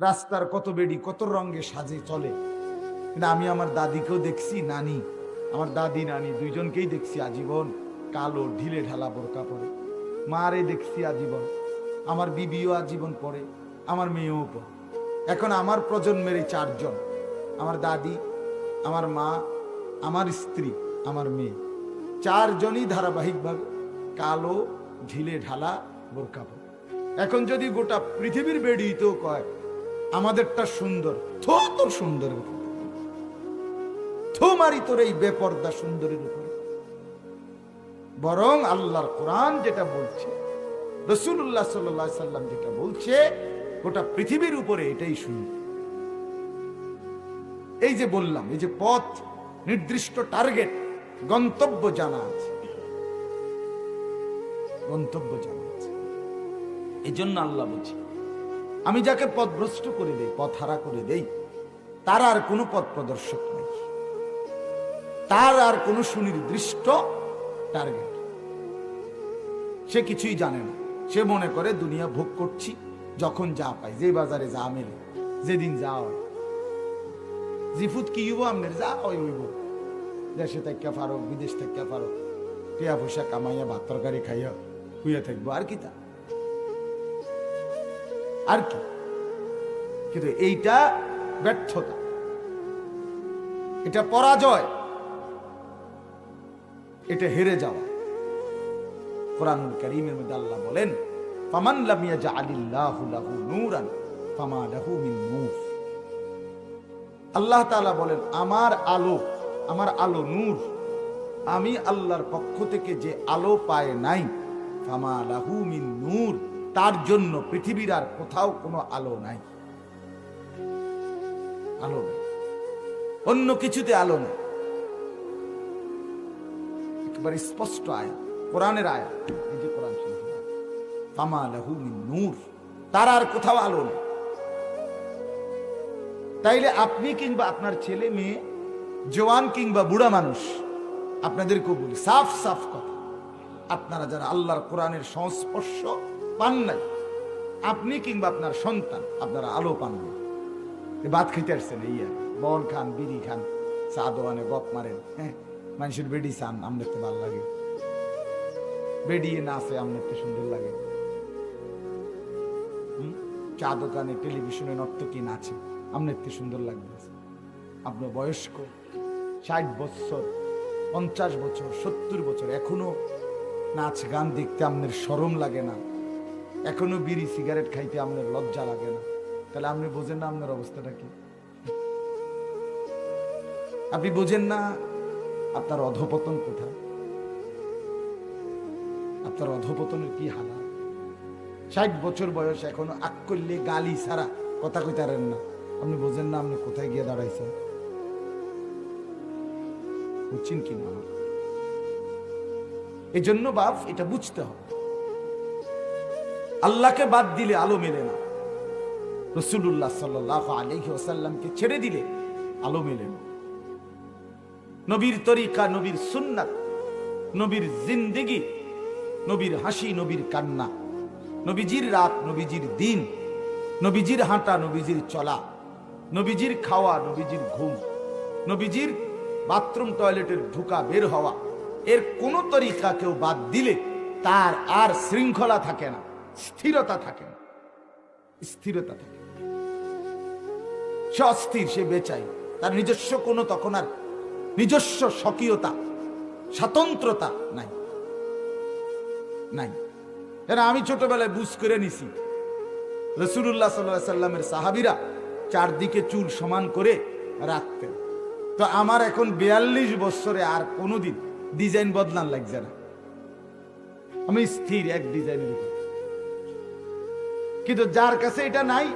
রাস্তার কত বেড়ি কত রঙে সাজে চলে, কিন্তু আমি আমার দাদিকেও দেখছি, নানি, আমার দাদি নানি দুইজনকেই দেখছি আজীবন কালো ঢিলে ঢালা বোরকা পরে। মারে দেখছি আজীবন, আমার বিবিও আজীবন পরে, আমার মেয়েও পরে। এখন আমার প্রজন্মের এই চারজন, আমার দাদি, আমার মা, আমার স্ত্রী, আমার মেয়ে, চারজনই ধারাবাহিকভাবে কালো ঢিলে ঢালা বোরকা পরে। এখন যদি গোটা পৃথিবীর বেড়িতেও কয় আমাদেরটা সুন্দর, থো তোর সুন্দরের উপর, থো মারি তোর এই বেপর্দা সুন্দরের উপরে। বরং আল্লাহর কোরআন যেটা বলছে, রাসূলুল্লাহ সাল্লাল্লাহু আলাইহি সাল্লাম যেটা বলছে, গোটা পৃথিবীর উপরে এটাই সুন্দর। এই যে বললাম, এই যে পথ, নির্দিষ্ট টার্গেট, গন্তব্য জানা আছে, গন্তব্য জানা আছে। এই জন্য আল্লাহ বলছে, আমি যাকে পথভ্রষ্ট করে দেই, পথ হারা করে দেই, তার আর কোনো পথ প্রদর্শক নেই, তার আর কোনো সুনির্দিষ্ট টার্গেট, সে কিছুই জানে না। সে মনে করে দুনিয়া ভোগ করছি, যখন যা পাই, যে বাজারে যা মেলে, যেদিন যা হয়, জিফুত কি হইব আমনের যা হইব, দেশে থেকে পারো, বিদেশ থেকে পারো, টিয়া পয়সা কামাইয়া ভাত তরকারি খাইয়া হইয়া থাকবো, আর কি তা, আর কি। কিন্তু এইটা ব্যর্থতা, এটা পরাজয়, এটা হেরে যাওয়া। কোরআনুল কারীমের মধ্যে আল্লাহ বলেন, ফামান লাম ইয়াজআলিল্লাহু লাহু নূরান ফামা লাহু মিন নূর। আল্লাহ তাআলা বলেন, আমার আলো, আমার আলো নূর, আমি আল্লাহর পক্ষ থেকে যে আলো পায় নাই, ফামা লাহু মিন নূর, তার জন্য পৃথিবীর আর কোথাও কোনো আলো নাই। আলো নাই, অন্য কিছুতে আলো নাই। একবার স্পষ্ট আয়াত, কোরআনের আয়াত, এই যে কোরআন শরীফ, ফামা লাহু মিন নূর, তার আর কোথাও আলো নেই। তাইলে আপনি কিংবা আপনার ছেলে মেয়ে, জওয়ান কিংবা বুড়া মানুষ, আপনাদেরকেও বলি সাফ সাফ কথা, আপনারা যারা আল্লাহর কোরআনের সংস্পর্শ পান নাই, আপনি কিংবা আপনার সন্তান, আপনারা আলো পান না। ভাত খেতে আসছেন, এই আর বন খান, বিড়ি খান, চা দোয়ানে গপ মারেন, হ্যাঁ, মানুষের বেডি চান, আপনার তো ভালো লাগে, বেডিয়ে নাচে, আপনার তো সুন্দর লাগে, চা দোকানে টেলিভিশনে নর্তকী নাচে, আপনার তো সুন্দর লাগবে। আপনার বয়স্ক 60 বছর, 50 বছর, 70 বছর, এখনো নাচ গান দেখতে আপনার শরম লাগে না, এখনো বিড়ি সিগারেট খাইতে আপনার লজ্জা লাগে না, তাহলে আপনি বোঝেন না আপনার অবস্থাটা কি? আপনি বোঝেন না আপনার অধঃপতন কোথায়, আপনার অধঃপতনের কি হালাত। 60 বছর বয়স, এখনো আক করলে গালি ছাড়া কথা কইতারেন না, আপনি বোঝেন না আপনি কোথায় গিয়ে দাঁড়াইছেন? বুঝছেন কি না? এই জন্য বাপ, এটা বুঝতে হবে, আল্লাহকে বাদ দিলে আলো মেলে না, রাসূলুল্লাহ সাল্লাল্লাহু আলাইহি ওয়াসাল্লামকে ছেড়ে দিলে আলো মেলে না। নবীর তরিকা, নবীর সুন্নাত, নবীর জিন্দেগি, নবীর হাসি, নবীর কান্না, নবীজির রাত, নবীজির দিন, নবীজির হাঁটা, নবীজির চলা, নবীজির খাওয়া, নবীজির ঘুম, নবীজির বাথরুম টয়লেটের ঢুকা বের হওয়া, এর কোন তরিকা কেউ বাদ দিলে তার আর শৃঙ্খলা থাকে না, স্থিরতা থাকে না, স্থিরতা থাকে, সে অস্থির, সে বেচাই, তার নিজস্ব কোনো তখন আর নিজস্ব স্বকীয়তা, স্বাতন্ত্রতা নাই, নাই। আমি ছোটবেলায় বুঝ করে নিছি, রাসূলুল্লাহ সাল্লাল্লাহু আলাইহি সাল্লামের সাহাবীরা চারদিকে চুল সমান করে রাখতেন, তো আমার এখন 42 বছরে আর কোনোদিন ডিজাইন বদলান লাগছে না, আমি স্থির এক ডিজাইনের উপর। কিন্তু যার কাছে এটা নাই,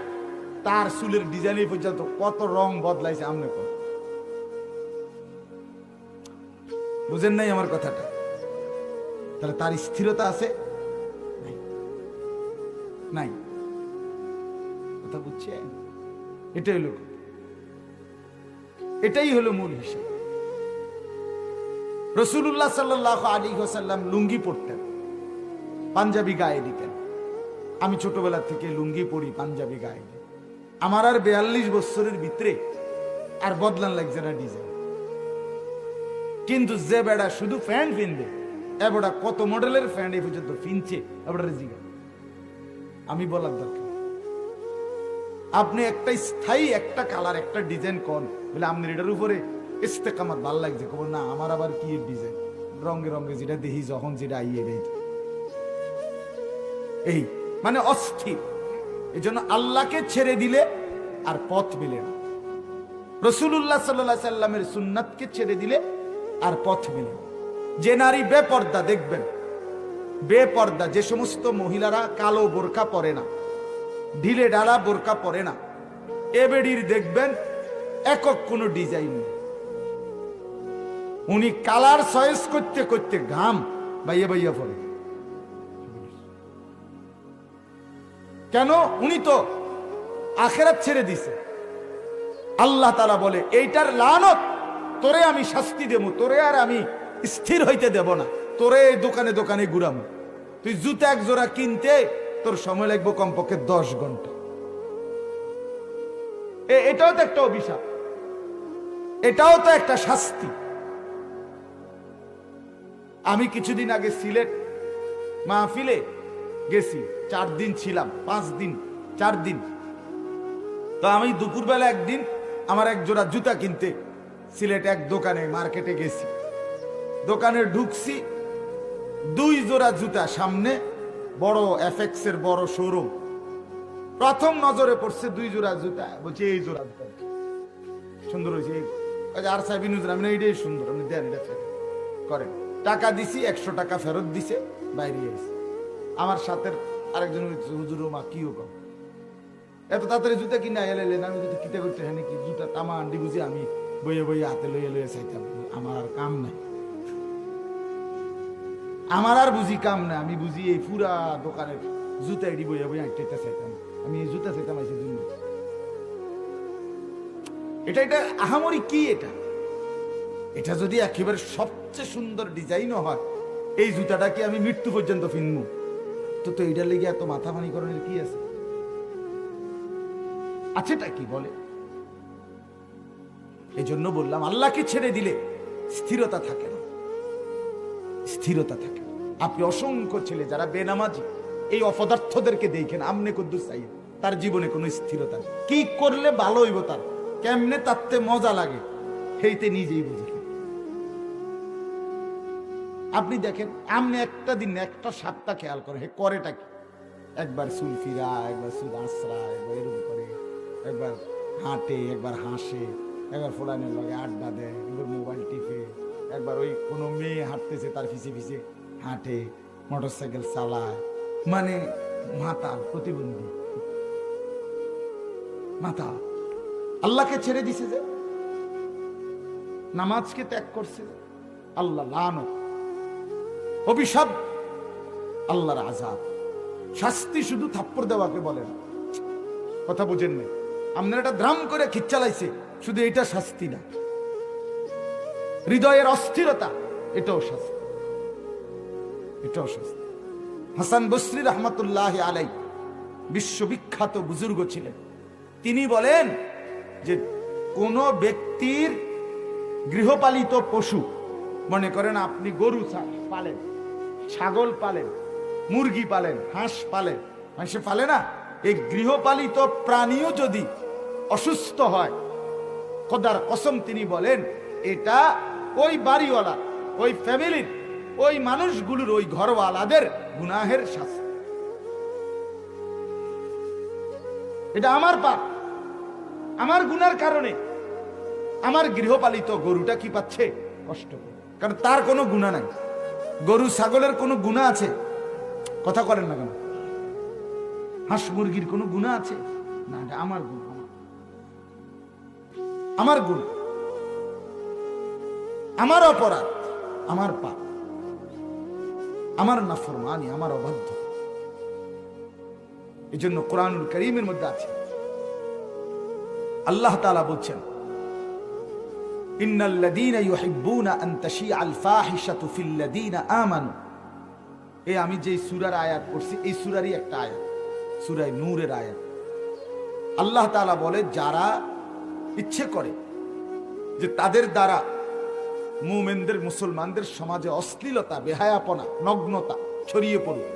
তার চুলের ডিজাইন পর্যন্ত কত রং বদলাইছে, আমনে কোন বুঝেন নাই আমার কথাটা? তাহলে তার স্থিরতা আছে নাই? কথা বুঝছেন? এটাই হলো মূল হিসাব। রাসূলুল্লাহ সাল্লাল্লাহু আলাইহি ওয়াসাল্লাম লুঙ্গি পরতেন, পাঞ্জাবি গায়ে দিতেন। আমি ছোটবেলা থেকে লুঙ্গি পরি, পাঞ্জাবি গায়ে দিই। আমার আর 42 বছরের ভিতরে আর বদলান লাগছে না ডিজাইন। কিন্তু যে বেড়া শুধু ফ্যান কিনবে, এবারটা কত মডেলের ফ্যান এই পর্যন্ত কিনছে, এবারে জিগা আমি বলার দরকার। আপনি একটা স্থায়ী একটা কালার একটা ডিজাইন কোন বলে আপনার এটার উপরে ইস্তেকামাত ভালো লাগছে, কব না আমার আবার কি ডিজাইন রঙে রঙে যেটা দেখি যখন যেটা আইয়ে দেয়, এই মানে অস্থির। এই জন্য আল্লাহকে ছেড়ে দিলে আর পথ মিলে না, রাসূলুল্লাহ সাল্লাল্লাহু আলাইহি সাল্লামের সুন্নাতকে ছেড়ে দিলে আর পথ মিলে না। যে নারী বেপর্দা দেখবেন, বেপর্দা যে সমস্ত মহিলারা কালো বোরকা পরে না, ঢিলে ঢালা বোরকা পরে না, এ বেডির দেখবেন একক কোনো ডিজাইন নেই। উনি কালার চয়েস করতে করতে ঘাম বাইয়া বাইয়া পড়ে। কেন? উনি তো আখিরাত ছেড়ে দিছে। আল্লাহ তাআলা বলে এইটার লানত, তোরে আমি শাস্তি দেব, তোরে আর আমি স্থির হইতে দেব না, তোরে দোকানে দোকানে ঘুরাবো। তুই জুতা এক জোড়া কিনতে তোর সময় লাগবে কমপক্ষে 10 ঘন্টা। এটাও তো একটা অভিশাপ, এটাও তো একটা শাস্তি। আমি কিছুদিন আগে সিলেট মাহফিলে গেছি, 4 দিন ছিলাম, 5 দিন 4 দিন। তো আমি দুপুরবেলা একদিন আমার এক জোড়া জুতা কিনতে সিলেট এক দোকানে মার্কেটে গেছি। দোকানে ঢুকছি, 2 জোড়া জুতা সামনে, বড় এফএক্স এর বড় শোরুম। প্রথম নজরে পড়ছে 2 জোড়া জুতা, বলছি এই জোড়া জুতা সুন্দর হয়েছে, আর সাহেবিন আমি এইটাই সুন্দর, আপনি দেন এটা ফেরত করেন। টাকা দিছি, 100 টাকা ফেরত দিছে, বাইরে এসে আমার সাথে আরেকজন হুজুর মা কিও কম এত তাড়াতাড়ি জুতা কিনে এলেন, আমি যদি কিতে করতে হ্যাঁ কি জুতা তামা আন্ডি বুঝি আমি বইয়ে বইয়ে হাতে লইয়ে লইয়ে চাইতাম। আমার আর কাম নাই, আমার আর বুঝি কাম নাই, আমি বুঝি এই পুরা দোকানের জুতা এডি বইয়ে বইয়ে হাঁটতে চাইতাম। আমি এই জুতা চাইতাম আইসে জন্য এটা এটা আহামরি কি এটা? এটা যদি একেবারে সবচেয়ে সুন্দর ডিজাইনও হয়, এই জুতাটা কি আমি মৃত্যু পর্যন্ত কিনবো? তো এইটার লেগে এত মাথা পানি করার কি আছে? আছেটা কি বলে? এই জন্য বললাম আল্লাহকে ছেড়ে দিলে স্থিরতা থাকে না, স্থিরতা থাকে না। আপনি অসংখ্য ছেলে যারা বেনামাজি, এই অপদার্থদেরকে দেখেন, আমনে কুদ্দুস সাইয়েদ, তার জীবনে কোনো স্থিরতা নেই। কি করলে ভালো হইব, তার কেমনে তাতে মজা লাগে সেইতে নিজেই বুঝে। আপনি দেখেন, আপনি একটা দিন একটা সপ্তাহ খেয়াল করে হে করেটা কি? একবার চুল ফিরা, একবার চুল আশ্রা, একবার এরকম করে, একবার হাঁটে, একবার হাসে, একবার ফোলানের লগে আড্ডা দেয়, একবার মোবাইল টিপে, একবার ওই কোনো মেয়ে হাঁটতেছে তার পিছে পিছে হাঁটে, মোটরসাইকেল চালায়, মানে মাতাল, প্রতিবন্ধী মাথা। আল্লাহকে ছেড়ে দিছে যে, নামাজকে ত্যাগ করছে, আল্লাহ লানত, অভিশাপ, আল্লাহর আযাব, শাস্তি। শুধু থাপ্পড় দেওয়াকে বলে না, কথা বুঝেন না আপনার, এটা দ্রাম করে খিচ্চালাইছে, শুধু এটা শাস্তি না, হৃদয়ের অস্থিরতা এটাও শাস্তি, এটাও শাস্তি। হাসান বসরি রহমতুল্লাহ আলাই বিশ্ববিখ্যাত বুজুর্গ ছিলেন, তিনি বলেন যে কোন ব্যক্তির গৃহপালিত পশু, মনে করেন আপনি গরু পালেন, ছাগল পালেন, মুরগি পালেন, হাঁস পালেন, মানুষে পালে না, এই গৃহপালিত প্রাণীও যদি অসুস্থ হয়, খোদার কসম তিনি বলেন এটা ওই বাড়িওয়ালা, ওই ফ্যামিলির, ওই মানুষগুলোর, ওই ঘরওয়ালাদের গুনাহের শাস্তি। এটা আমার পাপ, আমার গুনার কারণে আমার গৃহপালিত গরুটা কি পাচ্ছে? কষ্ট, কারণ তার কোনো গুনাহ নাই। গরু ছাগলের কোনো গুনাহ আছে? কথা করেন না কেন? হাঁস মুরগির কোনো গুনাহ আছে? না, এটা আমার গুণ, আমার গুণ, আমার অপরাধ, আমার পাপ, আমার নাফরমানি, আমার অবাধ্য। এই জন্য কোরআনুল কারীমের মধ্যে আছে, আল্লাহ তাআলা বলছেন ইন্নাল্লাযীনা ইউহিব্বুনা আন তাশিআল ফাহিশাতু ফিল্লাযীনা আমানু। এই আমি যে সূরার আয়াত পড়ছি, এই সূরারই একটা আয়াত, সূরা নূরের আয়াত। আল্লাহ তাআলা বলে যারা ইচ্ছে করে যে তাদের দ্বারা মুমিনদের মুসলমানদের সমাজে অশ্লীলতা বেহায়াপনা নগ্নতা ছড়িয়ে পড়ুক,